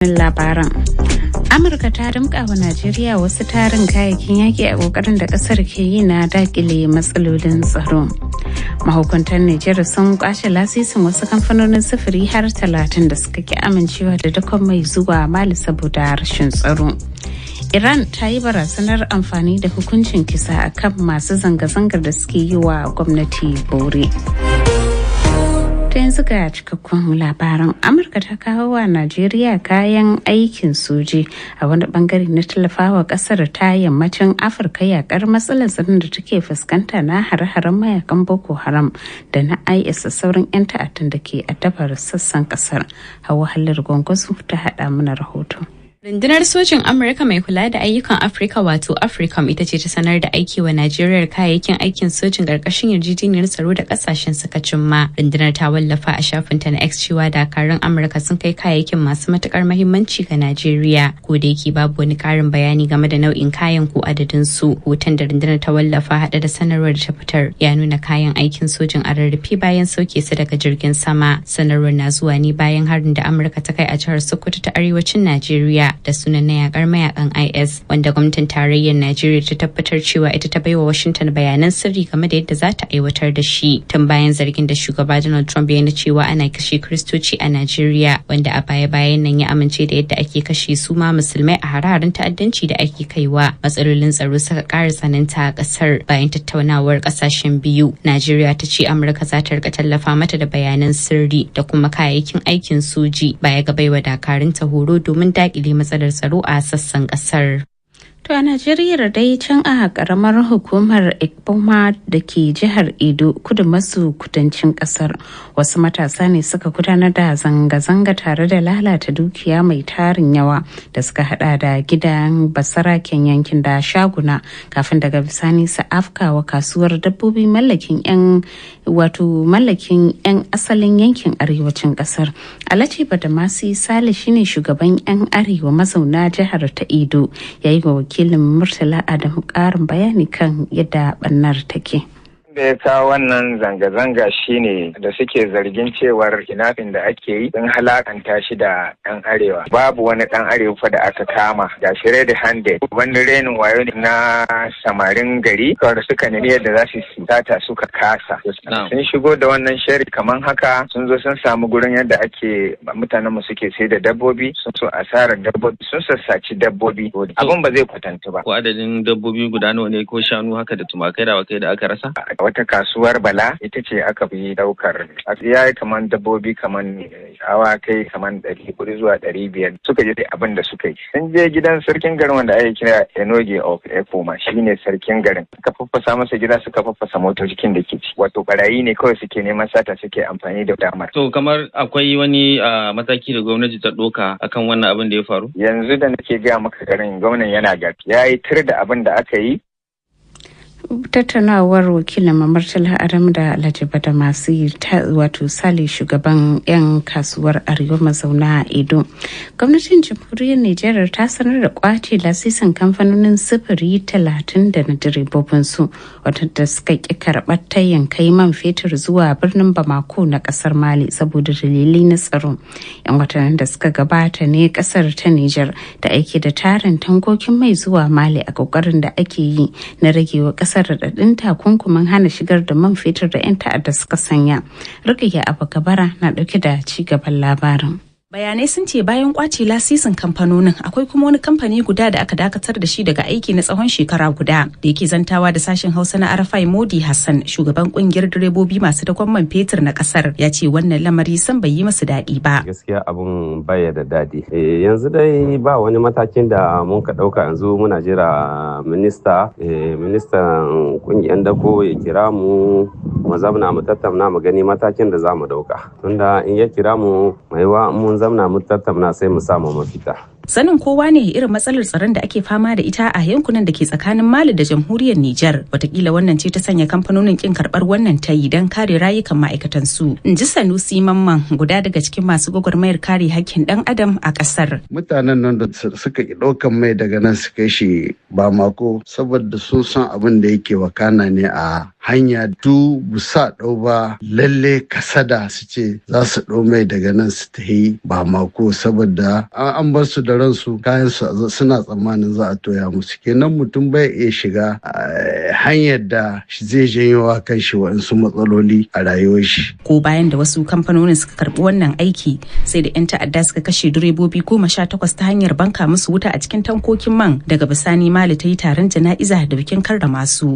Labaran. Amurka ta damƙa wa Najeriya wasu tarin kayayyakin yaƙi a ƙoƙarin da ƙasar ke yi na daƙile matsalolin tsaro. Mahukuntan Nijar sun kwashe lasisin wasu kamfanonin sufuri har 30 da suka ki amincewa da dakon mai zuwa Mali saboda rashin tsaro. Iran ta yi barazanar amfani da hukuncin kisa akan masu zanga-zangar da suke yi wa gwamnati bore. Ta yanzu ga cikakkun labaran. Amurka ta kawo wa Najeriya kayan aikin soji a wani bangare na tallafawa kasar ta yammacin Afirka yakar matsalar tsaron da take fuskanta na hare-haren mayakan Boko Haram da na IS sauran 'yan ta'addan da ke addabar sassan kasar. Hawa Hallar Gwangwasu ta haɗa mana rahoto. Rundunar sojin Amurka mai kula da ayyukan Afirka wato AFRICOM ita ce ta sanar da aiki wa Najeriya kayayyakin aikin sojin ƙarƙashin yarjejeniyar tsaro da ƙasashen suka cimma. Rundunar ta wallafa a shafinta na X cewa dakarun Amurka sun kai kayayyakin masu matuƙar muhimmanci ga Najeriya. Ko da yake babu wani ƙarin bayani game da nau'in kayan ko adadin su. Hoton da rundunar ta wallafa haɗe da sanarwar da ta fitar ya nuna kayan aikin sojin a rarrafe bayan sauke su daga jirgin sama. Sanarwar na zuwa ne bayan harin da Amurka ta kai a jihar Sokoto ta arewacin Najeriya da sunan na yakar mayakan IS wanda gwamnatin tarayyar Najeriya ta tabbatar cewa ita ta baiwa Washington bayanan sirri game da yadda za ta aiwatar da shi tun bayan zargin da shugaba Donald Trump ya na cewa ana kashe Kiristoci a Najeriya wanda a baya-bayan nan ya amince da yadda ake kashe su ma musulmai a hare-haren ta'addanci da ake kaiwa. Matsalolin tsaro suka ƙara tsananta a ƙasar bayan tattaunawar ƙasashen biyu. Najeriya ta ce Amurka za ta rika tallafa mata da bayanan sirri da kuma kayayyakin aikin soji baya ga baiwa dakarunta horo domin daƙile matsalar tsaro a sassan kasar. To a Najeriya dai can a karamar hukumar Ekpoma da ke jihar Edo kudu maso kudancin kasar wasu matasa ne suka gudanar da zanga-zanga tare da lalata dukiya mai tarin yawa da suka hada da gidan basaraken yankin da shaguna kafin daga bisani su afkawa kasuwar dabbobi mallakin 'yan asalin yankin arewacin kasar. Alhaji Badamasi Sale shine shugaban 'yan arewa mazauna jihar ta Edo yayi wa wakilin Murtala Adamu ƙarin bayani kan yadda ɓannar take. Da ya kawo wannan zanga-zanga shine da suke zargin cewar kinafin da ake yi sun halakanta shi da ɗan arewa. Babu wani ɗan arewa da aka kama ga shi red handed wani renin wayo ne na samarin gari kawai suka nemi yadda za su sata suka kasa. Sun shigo da wannan shari kaman haka sun zo sun samu gurin yadda ake mutanen mu suke sai da dabbobi sun so asarar dabbobi sun sassaci dabbobi abin ba zai kwatanta ba. Ko adadin dabbobi guda nawa ne ko shanu haka da tumakai da wakai da aka rasa? Wata kasuwar Bala ita ce aka fi daukar ya yi kaman dabbobi kaman awakai kaman 400 zuwa 500 suka je abin da suka yi. Sun je gidan sarkin garin wanda ake kira Enoge of Ekpoma shine sarkin garin. Suka faffasa masa gida suka faffasa motocin da ke ci. Wato barayi ne kawai suke neman sata suke amfani da damar. To kamar akwai wani mataki da gwamnati ta ɗauka akan wannan abin da ya faru? Yanzu da nake gaya maka garin gwamnan yana gafi. Ya yi tir da abin da aka yi. Tattaunawar wakilin Murtala Adamu da Alhaji Badamasi wato Sale shugaban 'yan kasuwar arewa mazauna Edo. Gwamnatin jamhuriyar Nijar ta sanar da kwace lasisin kamfanonin sufuri 30 da na direbobin su wadanda suka ki karɓar tayin kai man fetur zuwa birnin Bamako na kasar Mali saboda dalilai na tsaro. 'Yan watannin da suka gabata ne kasar ta Nijar da aiki da tarin tankokin mai zuwa Mali a kokarin da ake yi na ragewa kasar raɗaɗin takunkumin hana shigar da man fetur da 'yan ta'adda suka sanya. Rukayya Abu Kabara na ɗauke da ci gaban labarin. Bayanai sun ce bayan kwace lasisin kamfanonin akwai kuma wani kamfani guda da aka dakatar da shi daga aiki na tsawon shekara guda. Da yake zantawa da sashen Hausa na RFI Modi Hassan shugaban kungiyar direbobi masu dakon man fetur na kasar ya ce wannan lamari san bai yi masu daɗi ba. Gaskiya abun baya da daɗi. Yanzu dai ba wani matakin da mun ka ɗauka yanzu muna jira ministan kungiyar dako ya kira mu zamna mu tattauna mu gani matakin da za mu ɗauka. Tunda in ya kira mu mai wa mun zamna mu tattauna sai mu samu mafita. Sanin kowa ne irin matsalar tsaron da ake fama da ita a yankunan da ke tsakanin Mali da jamhuriyar Nijar. Watakila wannan ce ta sanya kamfanonin kin karɓar wannan tayi don kare rayukan ma'aikatan su. In ji Sanusi Mamman, guda daga cikin masu gwagwarmayar kare hakkin ɗan adam a ƙasar. Mutanen nan da suka ki ɗaukan mai daga nan su kai shi Bamako saboda sun san abin da yake wakana ne a hanya busa ɗau ba lalle kasada su ce za su ɗau mai daga nan su tafi Bamako saboda an bar su da ransu kayan su suna tsammanin za a toya musu, kenan mutum bai iya shiga hanyar da zai janyo wa kan shi waɗansu matsaloli a rayuwar shi. Ko bayan da wasu kamfanonin suka karɓi wannan aiki sai da 'yan ta'adda suka kashe direbobi 18 ta hanyar banka musu wuta a cikin tankokin man. Daga bisani Mali ta yi taron jana'iza da bikin karrama su.